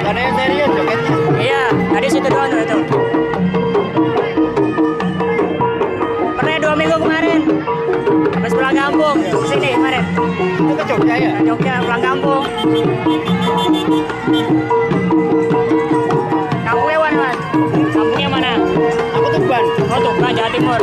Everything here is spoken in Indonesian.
Karena yang serius jogetnya. Iya, tadi situ doang tuh itu. Pernah 2 minggu kemarin. Habis pulang kampung, sini kemarin. Itu ke Jogja ya? Jogja pulang kampung. Kampungnya mana mas? Kampungnya mana? Aku Tuban. Oh Tuban, Jawa Timur.